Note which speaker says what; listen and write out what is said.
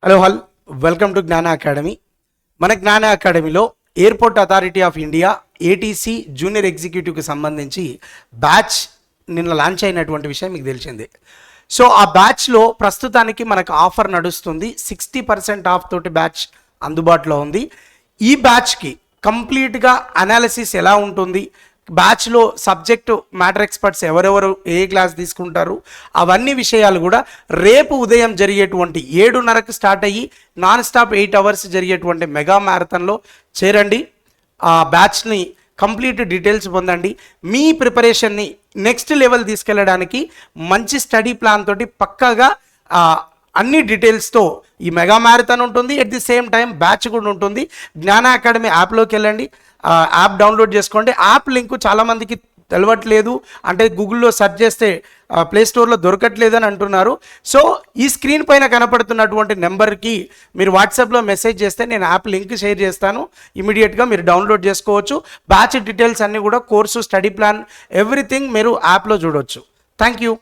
Speaker 1: Hello welcome to Gnana academy. మన జ్ఞాన అకాడమీలో airport authority of India ATC junior ఎగ్జిక్యూటివ్కి సంబంధించి బ్యాచ్ నిన్న లాంచ్ అయినటువంటి విషయం మీకు తెలిసిందే. సో ఆ బ్యాచ్లో ప్రస్తుతానికి మనకు ఆఫర్ నడుస్తుంది. 60% ఆఫ్ తోటి బ్యాచ్ అందుబాటులో ఉంది. ఈ బ్యాచ్కి కంప్లీట్గా అనాలిసిస్ ఎలా ఉంటుంది, బ్యాచ్లో సబ్జెక్టు మ్యాటర్ ఎక్స్పర్ట్స్ ఎవరెవరు ఏ క్లాస్ తీసుకుంటారు, అవన్నీ విషయాలు కూడా రేపు ఉదయం జరిగేటువంటి 7:30కి స్టార్ట్ అయ్యి నాన్ స్టాప్ 8 అవర్స్ జరిగేటువంటి మెగా మ్యారథాన్లో చేరండి. ఆ బ్యాచ్ని కంప్లీట్ డీటెయిల్స్ పొందండి. మీ ప్రిపరేషన్ని నెక్స్ట్ లెవెల్ తీసుకెళ్ళడానికి మంచి స్టడీ ప్లాన్ తోటి పక్కాగా అన్ని డీటెయిల్స్తో ఈ మెగా మ్యారథాన్ ఉంటుంది. At the same time batch కూడా ఉంటుంది. జ్ఞాన అకాడమీ యాప్లోకి వెళ్ళండి, యాప్ డౌన్లోడ్ చేసుకోండి. యాప్ లింక్ చాలామందికి తెలవట్లేదు, అంటే గూగుల్లో సెర్చ్ చేస్తే ప్లే స్టోర్లో దొరకట్లేదు అని అంటున్నారు. సో ఈ స్క్రీన్ పైన కనపడుతున్నటువంటి నెంబర్కి మీరు వాట్సాప్లో మెసేజ్ చేస్తే నేను యాప్ లింక్ షేర్ చేస్తాను. ఇమీడియట్గా మీరు డౌన్లోడ్ చేసుకోవచ్చు. బ్యాచ్ డీటెయిల్స్ అన్నీ కూడా, కోర్సు, స్టడీ ప్లాన్, ఎవ్రీథింగ్ మీరు యాప్లో చూడవచ్చు. Thank you.